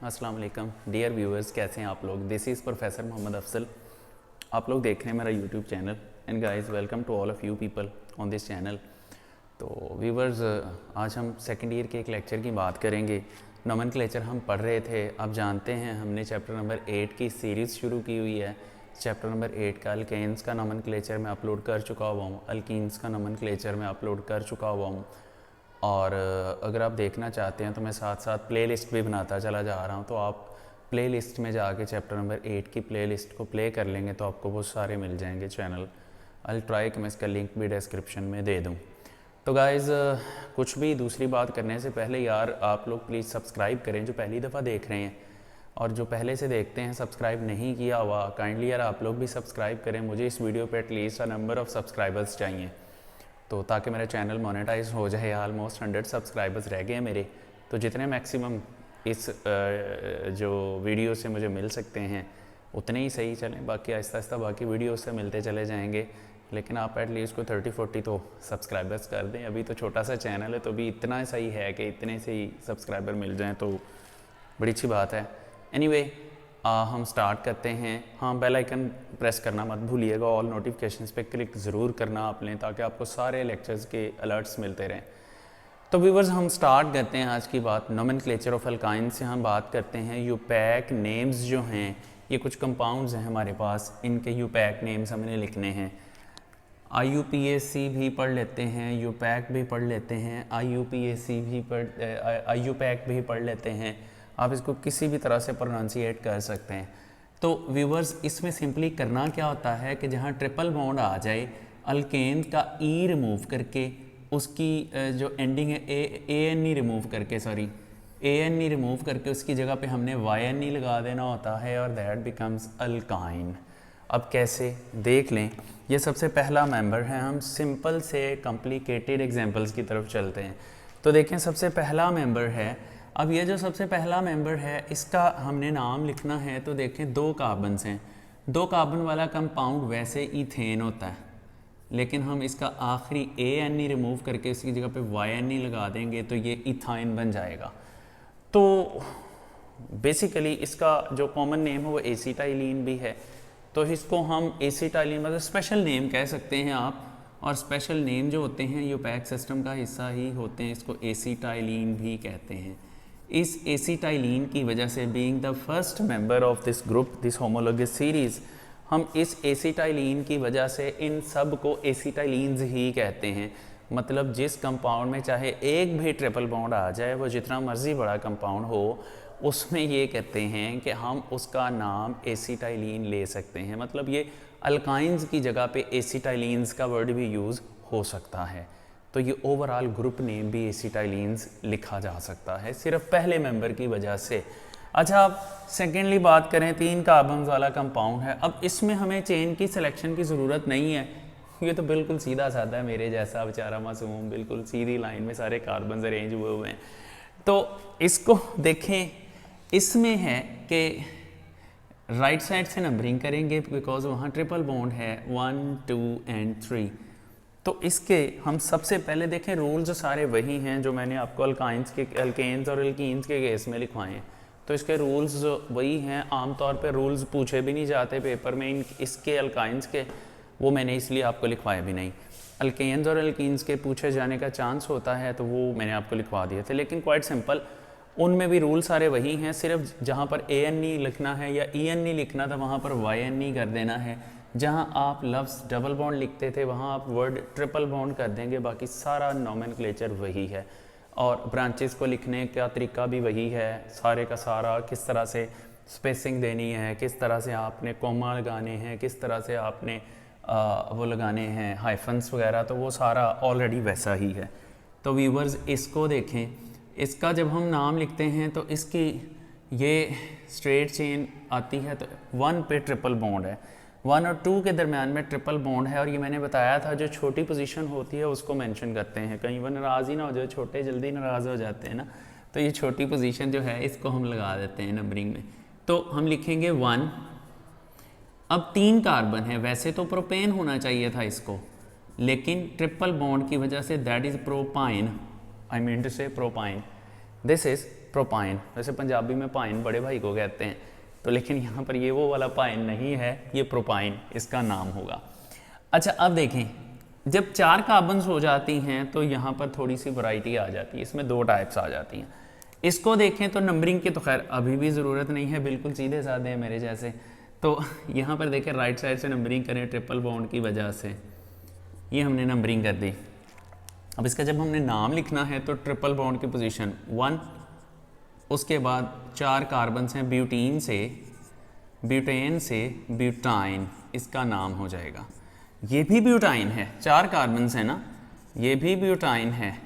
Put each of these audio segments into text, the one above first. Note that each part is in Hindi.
अस्सलाम वालेकुम डियर व्यूअर्स, कैसे हैं आप लोग। This is professor Mohammad Afsal. आप लोग देख रहे हैं मेरा YouTube channel and guys welcome to all of you people on this channel. तो व्यूअर्स, आज हम सेकंड ईयर के एक लेक्चर की बात करेंगे। नोमेनक्लेचर हम पढ़ रहे थे। अब जानते हैं हमने चैप्टर नंबर 8 की सीरीज़ शुरू की हुई है। चैप्टर नंबर 8 का अल्केन्स का नोमेनक्लेचर मैं अपलोड कर चुका हुआ हूँ, अल्कीन्स का नोमेनक्लेचर मैं अपलोड कर चुका हुआ हूँ। और अगर आप देखना चाहते हैं तो मैं साथ साथ प्लेलिस्ट भी बनाता चला जा रहा हूँ, तो आप प्लेलिस्ट में जाके चैप्टर नंबर 8 की प्लेलिस्ट को प्ले कर लेंगे तो आपको वो सारे मिल जाएंगे चैनल। आई ट्राई कि मैं इसका लिंक भी डिस्क्रिप्शन में दे दूँ। तो गाइज़, कुछ भी दूसरी बात करने से पहले यार आप लोग प्लीज़ सब्सक्राइब करें जो पहली दफ़ा देख रहे हैं, और जो पहले से देखते हैं सब्सक्राइब नहीं किया हुआ काइंडली यार आप लोग भी सब्सक्राइब करें। मुझे इस वीडियो पे एटलीस्ट नंबर ऑफ़ सब्सक्राइबर्स चाहिए, तो ताकि मेरा चैनल मोनेटाइज हो जाए। ऑलमोस्ट 100 सब्सक्राइबर्स रह गए हैं मेरे, तो जितने मैक्सिमम इस जो वीडियो से मुझे मिल सकते हैं उतने ही सही चलें। बाकी आहिस्ता आहिस्ता बाकी वीडियो से मिलते चले जाएंगे, लेकिन आप एटलीस्ट को 30-40 तो सब्सक्राइबर्स कर दें। अभी तो छोटा सा चैनल है, तो भी इतना सही है कि इतने से ही सब्सक्राइबर मिल जाएँ तो बड़ी अच्छी बात है। एनीवे, हम स्टार्ट करते हैं। हाँ, बेल आइकन प्रेस करना मत भूलिएगा, ऑल नोटिफिकेशंस पे क्लिक ज़रूर करना आप लें ताकि आपको सारे लेक्चर्स के अलर्ट्स मिलते रहें। तो व्यूअर्स, हम स्टार्ट करते हैं आज की बात। नोमेनक्लेचर ऑफ अल्काइन से हम बात करते हैं। यूपैक नेम्स जो हैं, ये कुछ कंपाउंड्स हैं हमारे पास, इनके यूपैक नेम्स हमने लिखने हैं। IUPAC भी पढ़ लेते हैं, यूपैक भी पढ़ लेते हैं, IUPAC भी IUPAC भी पढ़ लेते हैं। आप इसको किसी भी तरह से प्रोनाउंसिएट कर सकते हैं। तो व्यूवर्स, इसमें सिंपली करना क्या होता है कि जहाँ ट्रिपल बॉन्ड आ जाए, अल्केन का ई रिमूव करके उसकी जो एंडिंग है ANE रिमूव करके, ANE रिमूव करके उसकी जगह पे हमने YNE लगा देना होता है और दैट बिकम्स अल्काइन। अब कैसे देख लें, ये सबसे पहला मेंबर है। हम सिंपल से कॉम्प्लिकेटेड एग्जांपल्स की तरफ चलते हैं। तो देखें, सबसे पहला मेंबर है। अब ये जो सबसे पहला मेंबर है, इसका हमने नाम लिखना है। तो देखें, 2 कार्बन्स हैं। 2 कार्बन वाला कंपाउंड वैसे ईथेन होता है, लेकिन हम इसका आखिरी ANE रिमूव करके इसकी जगह पे YNE लगा देंगे तो ये इथाइन बन जाएगा। तो बेसिकली इसका जो कॉमन नेम है वो एसिटाइलिन भी है, तो इसको हम एसिटाइलिन मतलब स्पेशल नेम कह सकते हैं आप। और स्पेशल नेम जो होते हैं यूपैक सिस्टम का हिस्सा ही होते हैं, इसको एसिटाइलिन भी कहते हैं। इस एसिटाइलिन की वजह से, being the first member of this group, this homologous series, हम इस एसिटाइलिन की वजह से इन सब को एसिटाइलिन्स ही कहते हैं। मतलब जिस कंपाउंड में चाहे एक भी ट्रिपल बॉन्ड आ जाए, वो जितना मर्जी बड़ा कंपाउंड हो, उसमें ये कहते हैं कि हम उसका नाम एसिटाइलिन ले सकते हैं। मतलब ये अल्काइंस की जगह पे एसिटाइलिन्स का वर्ड भी यूज़ हो सकता है। तो ये ओवरऑल ग्रुप नेम भी एसिटाइलिन्स लिखा जा सकता है सिर्फ पहले मेंबर की वजह से। अच्छा, अब सेकेंडली बात करें, 3 कार्बन वाला कंपाउंड है। अब इसमें हमें चेन की सिलेक्शन की ज़रूरत नहीं है, ये तो बिल्कुल सीधा साधा है, मेरे जैसा बेचारा मासूम, बिल्कुल सीधी लाइन में सारे कार्बन अरेंज हुए हुए हैं। तो इसको देखें, इसमें है कि राइट साइड से नंबरिंग करेंगे बिकॉज वहाँ ट्रिपल बॉन्ड है 1, 2 एंड 3। तो इसके हम सबसे पहले देखें, रूल्स सारे वही हैं जो मैंने आपको अल्केन्स और एल्कीन्स के केस में लिखवाए हैं। तो इसके रूल्स वही हैं। आमतौर पे रूल्स पूछे भी नहीं जाते पेपर में इसके अल्काइंस के, वो मैंने इसलिए आपको लिखवाए भी नहीं। अल्केन्स और एल्कीन्स के पूछे जाने का चांस होता है, तो वो मैंने आपको लिखवा दिए थे। लेकिन क्वाइट सिंपल, उनमें भी रूल सारे वही हैं। सिर्फ जहाँ पर ANE लिखना है या ENE लिखना था, वहाँ पर YNE कर देना है। जहाँ आप लफ्ज़ डबल बॉन्ड लिखते थे, वहाँ आप वर्ड ट्रिपल बॉन्ड कर देंगे। बाकी सारा नोमेनक्लेचर वही है, और ब्रांचेस को लिखने का तरीका भी वही है। सारे का सारा किस तरह से स्पेसिंग देनी है, किस तरह से आपने कोमा लगाने हैं, किस तरह से आपने वो लगाने हैं हाइफन्स वगैरह, तो वो सारा ऑलरेडी वैसा ही है। तो व्यूवर्स, इसको देखें, इसका जब हम नाम लिखते हैं तो इसकी ये स्ट्रेट चेन आती है, तो 1 पे ट्रिपल बॉन्ड है, 1 और 2 के दरमियान में ट्रिपल बॉन्ड है। और ये मैंने बताया था, जो छोटी पोजीशन होती है उसको मेंशन करते हैं, कहीं वो नाराज़ ही ना हो जाए, छोटे जल्दी नाराज़ हो जाते हैं ना। तो ये छोटी पोजीशन जो है इसको हम लगा देते हैं नंबरिंग में। तो हम लिखेंगे 1। अब 3 कार्बन है, वैसे तो प्रोपेन होना चाहिए था इसको, लेकिन ट्रिपल बॉन्ड की वजह से that is propyne, I mean to say propyne, this is propyne. वैसे पंजाबी में पाइन बड़े भाई को कहते हैं, तो लेकिन यहाँ पर ये वो वाला पाइन नहीं है, ये प्रोपाइन इसका नाम होगा। अच्छा अब देखें, जब 4 कार्बन्स हो जाती हैं तो यहाँ पर थोड़ी सी वैरायटी आ जाती है, इसमें 2 टाइप्स आ जाती हैं। इसको देखें तो नंबरिंग की तो खैर अभी भी ज़रूरत नहीं है, बिल्कुल सीधे साधे हैं मेरे जैसे। तो यहाँ पर देखें राइट साइड से नंबरिंग करें ट्रिपल बॉन्ड की वजह से, ये हमने नंबरिंग कर दी। अब इसका जब हमने नाम लिखना है तो ट्रिपल बॉन्ड की पोजीशन 1, उसके बाद 4 कार्बन्स हैं ब्यूटेन से ब्यूटाइन, इसका नाम हो जाएगा। ये भी ब्यूटाइन है, 4 कार्बन्स है ना, ये भी ब्यूटाइन है,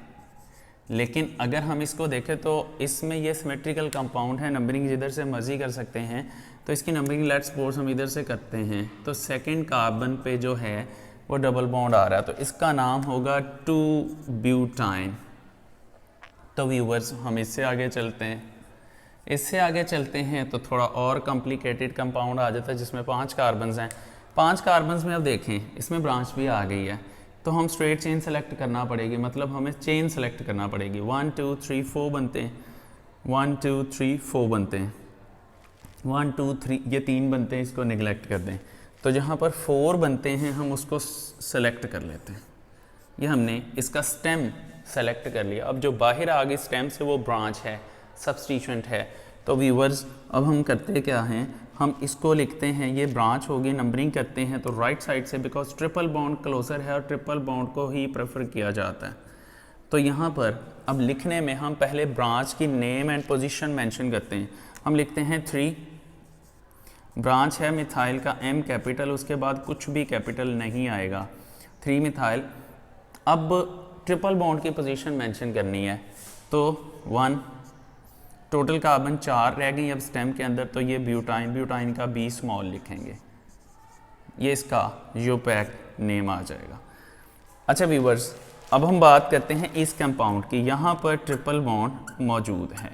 लेकिन अगर हम इसको देखें तो इसमें ये सिमेट्रिकल कंपाउंड है, नंबरिंग जिधर से मर्जी कर सकते हैं। तो इसकी नंबरिंग लेट्स सपोज हम इधर से करते हैं तो सेकंड कार्बन पे जो है वो डबल बॉन्ड आ रहा है, तो इसका नाम होगा 2 ब्यूटाइन। तो व्यूअर्स हम इससे आगे चलते हैं, तो थोड़ा और कॉम्प्लिकेटेड कंपाउंड आ जाता है जिसमें 5 कार्बन्स हैं। 5 कार्बन्स में अब देखें इसमें ब्रांच भी आ गई है, तो हम स्ट्रेट चेन सेलेक्ट करना पड़ेगी, मतलब हमें चेन सेलेक्ट करना पड़ेगी। 1 2 3 4 बनते हैं, 1 2 3 4 बनते हैं, 1 2 3 ये 3 बनते हैं, इसको निगलेक्ट कर दें। तो जहाँ पर 4 बनते हैं हम उसको सेलेक्ट कर लेते हैं। ये हमने इसका स्टेम सेलेक्ट कर लिया। अब जो बाहर आ गई स्टेम से वो ब्रांच है, सब्सटीट्यूएंट है। तो व्यूअर्स अब हम करते क्या हैं, हम इसको लिखते हैं, ये ब्रांच होगी, नंबरिंग करते हैं तो राइट साइड से, बिकॉज ट्रिपल बॉन्ड क्लोजर है और ट्रिपल बॉन्ड को ही प्रेफर किया जाता है। तो यहाँ पर अब लिखने में हम पहले ब्रांच की नेम एंड पोजीशन मेंशन करते हैं। हम लिखते हैं 3, ब्रांच है मिथाइल का M कैपिटल, उसके बाद कुछ भी कैपिटल नहीं आएगा, 3 मिथाइल। अब ट्रिपल बॉन्ड की पोजीशन मेंशन करनी है, तो 1, टोटल कार्बन 4 रह गई अब स्टेम के अंदर, तो ये ब्यूटाइन का B स्मॉल लिखेंगे, ये इसका यूपैक नेम आ जाएगा। अच्छा व्यूअर्स अब हम बात करते हैं इस कंपाउंड की। यहाँ पर ट्रिपल बॉन्ड मौजूद है।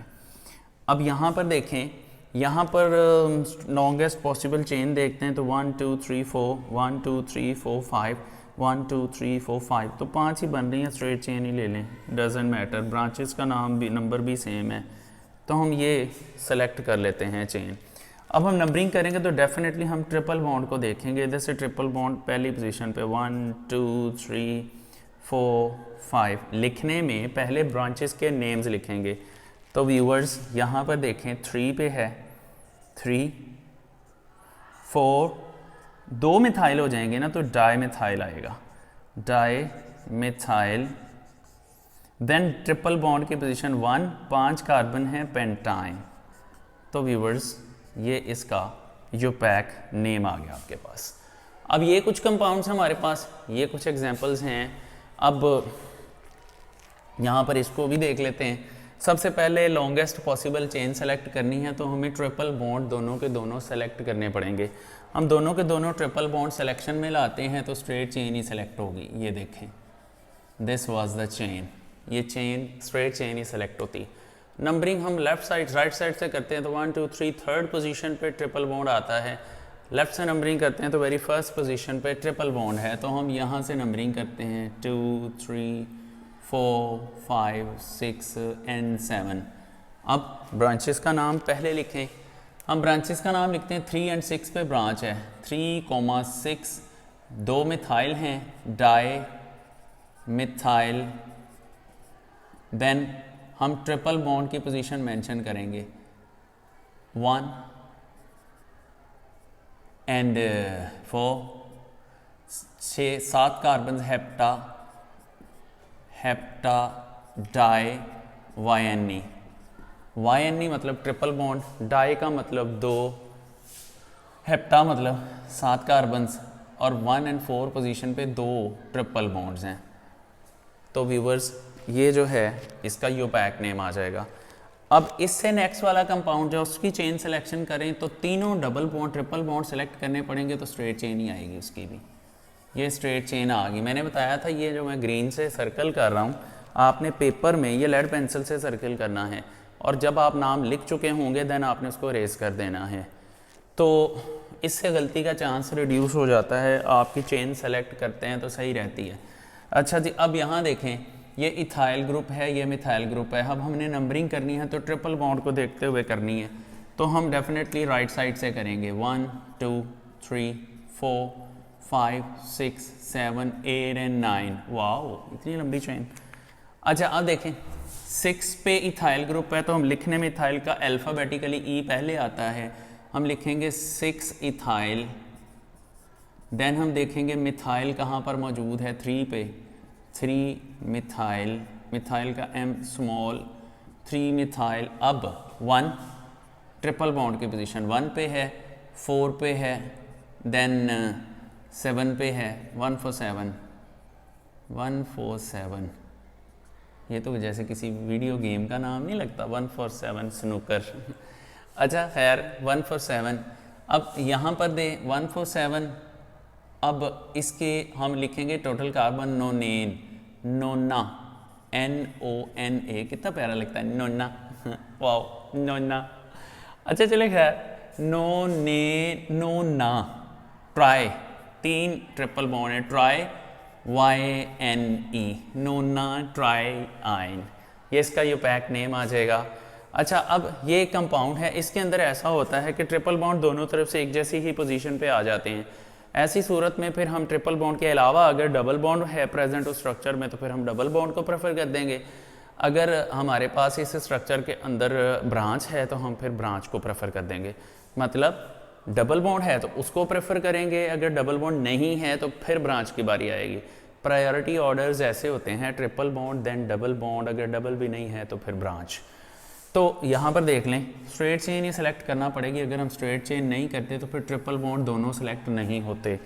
अब यहाँ पर देखें, यहाँ पर लॉन्गेस्ट पॉसिबल चेन देखते हैं तो 1 2 3 4, 1 2 3 4 5, 1 2 3 4 5, तो 5 ही बन रही हैं, स्ट्रेट चेन ही ले लें, डजेंट मैटर, ब्रांचेस का नाम भी नंबर भी सेम है, तो हम ये सेलेक्ट कर लेते हैं चेन। अब हम नंबरिंग करेंगे तो डेफिनेटली हम ट्रिपल बॉन्ड को देखेंगे। इधर से ट्रिपल बॉन्ड पहली पोजीशन पे 1 2 3 4 5, लिखने में पहले ब्रांचेस के नेम्स लिखेंगे। तो व्यूअर्स यहाँ पर देखें 3 पे है, 3 4, 2 मिथाइल हो जाएंगे ना, तो डाई मिथाइल आएगा, di methyl. Then triple bond की पोजीशन 1, 5 कार्बन है, पेंटाइन। तो व्यूअर्स ये इसका यूपैक नेम आ गया आपके पास। अब ये कुछ कंपाउंड्स हमारे पास, ये कुछ एग्जांपल्स हैं। अब यहाँ पर इसको भी देख लेते हैं। सबसे पहले लॉन्गेस्ट पॉसिबल चेन सेलेक्ट करनी है, तो हमें ट्रिपल बॉन्ड दोनों के दोनों सेलेक्ट करने पड़ेंगे। हम दोनों के दोनों ट्रिपल बॉन्ड सिलेक्शन में लाते हैं तो स्ट्रेट चेन ही सेलेक्ट होगी। ये देखें, दिस वाज द चेन, ये चेन स्ट्रेट चेन ही सेलेक्ट होती। नंबरिंग हम लेफ्ट साइड राइट साइड से करते हैं तो 1 2 3 थर्ड पोजीशन पे ट्रिपल बॉन्ड आता है। लेफ्ट से नंबरिंग करते हैं तो वेरी फर्स्ट पोजीशन पे ट्रिपल बॉन्ड है, तो हम यहाँ से नंबरिंग करते हैं 2 3 4 5 6 एंड 7। अब ब्रांचेस का नाम पहले लिखें। हम ब्रांचेस का नाम लिखते हैं 3 एंड 6 पे ब्रांच है, 3,6, 2 मिथाइल हैं, डाई मिथाइल। देन हम ट्रिपल बॉन्ड की पोजीशन मेंशन करेंगे 1 and 4, 7 carbon hepta di YNE। YNE मतलब ट्रिपल बॉन्ड, डाई का मतलब 2, हेप्टा मतलब 7 कार्बन्स, और 1 एंड 4 पोजीशन पे 2 ट्रिपल बॉन्ड्स हैं। तो व्यूवर्स ये जो है इसका यूपैक नेम आ जाएगा। अब इससे नेक्स्ट वाला कंपाउंड जो उसकी चेन सिलेक्शन करें तो तीनों double bond triple bond select करने पड़ेंगे, तो स्ट्रेट चेन ही आएगी उसकी भी। ये स्ट्रेट चेन आ गई। मैंने बताया था ये जो मैं ग्रीन से सर्कल कर रहा हूँ, आपने पेपर में ये लेड पेंसिल से सर्कल करना है, और जब आप नाम लिख चुके होंगे देन आपने उसको इरेज कर देना है। तो इससे गलती का चांस रिड्यूस हो जाता है, आपकी चेन सेलेक्ट करते हैं तो सही रहती है। अच्छा जी, अब यहाँ देखें ये इथाइल ग्रुप है, ये मिथाइल ग्रुप है। अब हमने नंबरिंग करनी है तो ट्रिपल बॉन्ड को देखते हुए करनी है, तो हम डेफिनेटली राइट साइड से करेंगे। 1 2 3 4 5 6 7 8 एंड 9। वाओ, इतनी लंबी चेन। अच्छा अब देखें 6 पे इथाइल ग्रुप है, तो हम लिखने में इथाइल का अल्फ़ाबेटिकली ई पहले आता है, हम लिखेंगे 6 इथाइल। देन हम देखेंगे मिथाइल कहाँ पर मौजूद है, 3 पे, 3 मिथाइल, मिथाइल का एम स्मॉल, 3 मिथाइल। अब 1 ट्रिपल बॉन्ड की पोजीशन 1 पे है, 4 पे है, देन 7 पे है, 147, 147। ये तो जैसे किसी वीडियो गेम का नाम नहीं लगता, 147 स्नूकर। अच्छा खैर 147। अब यहाँ पर दे 147। अब इसके हम लिखेंगे टोटल कार्बन नोनेन, नोना, NONA, कितना प्यारा लगता है नोना। वाओ नोना। अच्छा चले खैर नोने, नोना, ट्राई, 3 ट्रिपल बॉन्ड है, ट्राई YNE, नोना ट्राई आइन, ये इसका यूपैक नेम आ जाएगा। अच्छा अब ये कंपाउंड है, इसके अंदर ऐसा होता है कि ट्रिपल बॉन्ड दोनों तरफ से एक जैसी ही पोजीशन पे आ जाते हैं। ऐसी सूरत में फिर हम ट्रिपल बॉन्ड के अलावा अगर डबल बॉन्ड है प्रेजेंट उस स्ट्रक्चर में, तो फिर हम डबल बॉन्ड को प्रेफर कर देंगे। अगर हमारे पास इस स्ट्रक्चर के अंदर ब्रांच है तो हम फिर ब्रांच को प्रेफर कर देंगे। मतलब डबल बॉन्ड है तो उसको प्रेफर करेंगे, अगर डबल बॉन्ड नहीं है तो फिर ब्रांच की बारी आएगी। प्रायोरिटी ऑर्डर्स ऐसे होते हैं, triple bond then double bond, अगर डबल भी नहीं है तो फिर ब्रांच। तो यहाँ पर देख लें स्ट्रेट चेन ही सिलेक्ट करना पड़ेगी, अगर हम स्ट्रेट चेन नहीं करते तो फिर ट्रिपल बॉन्ड दोनों सिलेक्ट नहीं होते।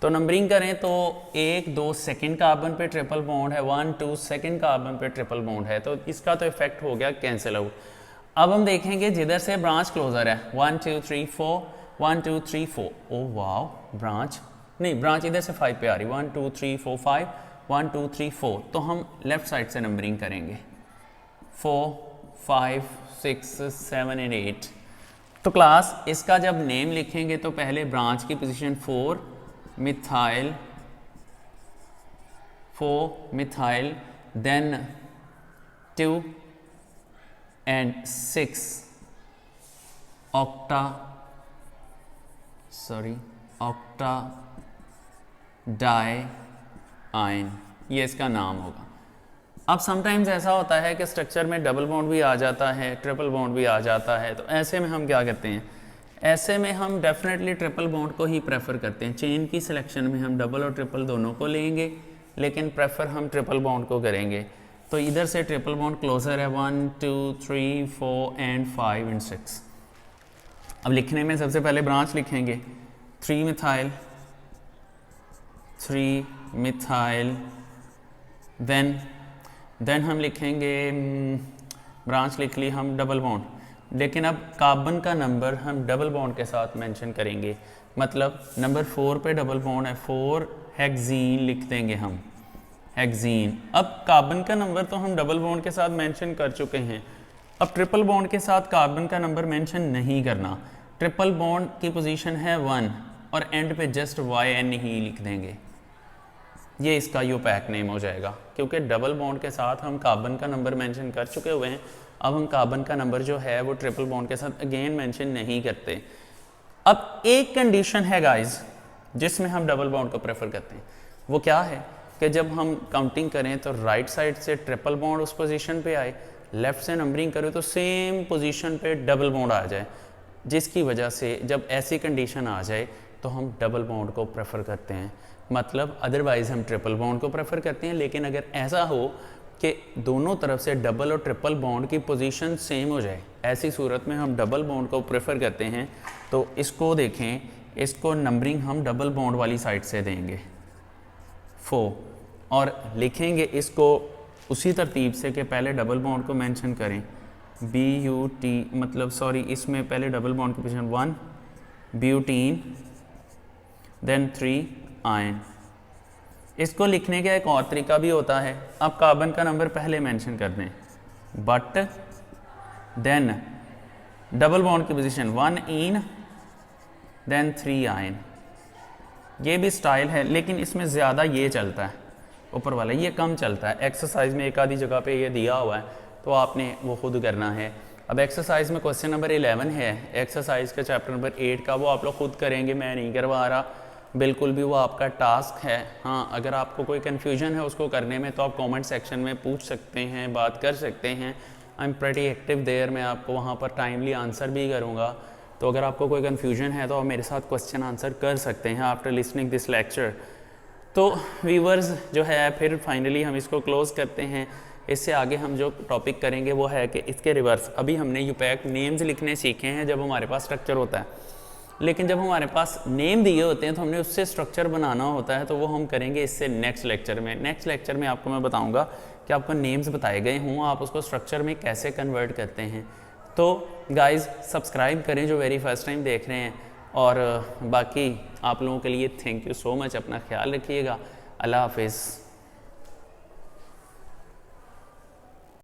तो नंबरिंग करें तो 1 2 सेकंड कार्बन पे ट्रिपल बॉन्ड है, 1 2 सेकंड कार्बन पे ट्रिपल बॉन्ड है, तो इसका तो इफेक्ट हो गया कैंसिल आउट। अब हम देखेंगे जिधर से ब्रांच क्लोजर है 1 2 3 4, 1 2 3 4, ओ वाह ब्रांच नहीं, ब्रांच इधर से 5 पे आ रही, 1 2 3 4 5, 1 2 3 4, तो हम लेफ्ट साइड से नंबरिंग करेंगे 4 5 6 7 एंड 8। तो क्लास इसका जब नेम लिखेंगे तो पहले ब्रांच की position 4 methyl, 4 methyl, then 2 and 6 octa, sorry octa di yne, ये इसका नाम होगा। अब समटाइम्स ऐसा होता है कि स्ट्रक्चर में डबल बॉन्ड भी आ जाता है, ट्रिपल बॉन्ड भी आ जाता है, तो ऐसे में हम क्या करते हैं, ऐसे में हम डेफिनेटली ट्रिपल बॉन्ड को ही प्रेफर करते हैं। चेन की सिलेक्शन में हम डबल और ट्रिपल दोनों को लेंगे, लेकिन प्रेफर हम ट्रिपल बॉन्ड को करेंगे। तो इधर से ट्रिपल बॉन्ड क्लोजर है 1 2 3 4 एंड 5 एंड 6। अब लिखने में सबसे पहले ब्रांच लिखेंगे 3 मिथाइल, 3 मिथाइल, देन हम लिखेंगे ब्रांच लिख ली हम डबल बॉन्ड, लेकिन अब कार्बन का नंबर हम डबल बॉन्ड के साथ मेंशन करेंगे। मतलब नंबर 4 पे डबल बॉन्ड है, 4 हेक्सीन लिख देंगे हम, हेक्सीन। अब कार्बन का नंबर तो हम डबल बॉन्ड के साथ मेंशन कर चुके हैं, अब ट्रिपल बॉन्ड के साथ कार्बन का नंबर मेंशन नहीं करना। ट्रिपल बॉन्ड की पोजीशन है 1 और एंड पे जस्ट YN ही लिख देंगे, ये इसका यूपैक नेम हो जाएगा। क्योंकि डबल बॉन्ड के साथ हम कार्बन का नंबर मेंशन कर चुके हुए हैं, अब हम कार्बन का नंबर जो है वो ट्रिपल बॉन्ड के साथ अगेन मेंशन नहीं करते। अब एक कंडीशन है गाइस जिसमें हम डबल बॉन्ड को प्रेफर करते हैं, वो क्या है कि जब हम काउंटिंग करें तो राइट साइड से ट्रिपल बॉन्ड उस पोजीशन पे आए, लेफ्ट से नंबरिंग करें तो सेम पोजीशन पे डबल बॉन्ड आ जाए, जिसकी वजह से जब ऐसी कंडीशन आ जाए तो हम डबल बॉन्ड को प्रेफर करते हैं। मतलब अदरवाइज़ हम ट्रिपल बॉन्ड को प्रेफर करते हैं, लेकिन अगर ऐसा हो कि दोनों तरफ से डबल और ट्रिपल बॉन्ड की पोजीशन सेम हो जाए, ऐसी सूरत में हम डबल बॉन्ड को प्रेफर करते हैं। तो इसको देखें, इसको नंबरिंग हम डबल बॉन्ड वाली साइड से देंगे 4 और लिखेंगे इसको उसी तरतीब से कि पहले डबल बॉन्ड को मेंशन करें BUT, मतलब सॉरी इसमें पहले डबल बॉन्ड की पोजीशन 1 ब्यूटीन, देन 3 आयन। इसको लिखने का एक और तरीका भी होता है, आप कार्बन का नंबर पहले मेंशन कर दें, बट देन डबल बॉन्ड की पोजीशन 1 इन देन 3 आयन। ये भी स्टाइल है, लेकिन इसमें ज़्यादा ये चलता है ऊपर वाला ये कम चलता है। एक्सरसाइज में एक आधी जगह पे ये दिया हुआ है तो आपने वो खुद करना है। अब एक्सरसाइज में क्वेश्चन नंबर 11 है, एक्सरसाइज का चैप्टर नंबर 8 का, वो आप लोग खुद करेंगे, मैं नहीं करवा रहा बिल्कुल भी, वो आपका टास्क है। हाँ, अगर आपको कोई कन्फ्यूजन है उसको करने में तो आप कमेंट सेक्शन में पूछ सकते हैं, बात कर सकते हैं। I am pretty active there, मैं आपको वहाँ पर टाइमली आंसर भी करूँगा। तो अगर आपको कोई कन्फ्यूजन है तो आप मेरे साथ क्वेश्चन आंसर कर सकते हैं आफ्टर लिसनिंग दिस लेक्चर। तो व्यूवर्स जो है फिर फाइनली हम इसको क्लोज़ करते हैं। इससे आगे हम जो टॉपिक करेंगे वो है कि इसके रिवर्स। अभी हमने यूपैक नेम्स लिखने सीखे हैं जब हमारे पास स्ट्रक्चर होता है, लेकिन जब हमारे पास नेम दिए होते हैं तो हमने उससे स्ट्रक्चर बनाना होता है, तो वो हम करेंगे इससे नेक्स्ट लेक्चर में। नेक्स्ट लेक्चर में आपको मैं बताऊंगा कि आपको नेम्स बताए गए हों, आप उसको स्ट्रक्चर में कैसे कन्वर्ट करते हैं। तो गाइज़ सब्सक्राइब करें जो वेरी फर्स्ट टाइम देख रहे हैं, और बाकी आप लोगों के लिए थैंक यू सो मच। अपना ख्याल रखिएगा। अल्लाह हाफिज़।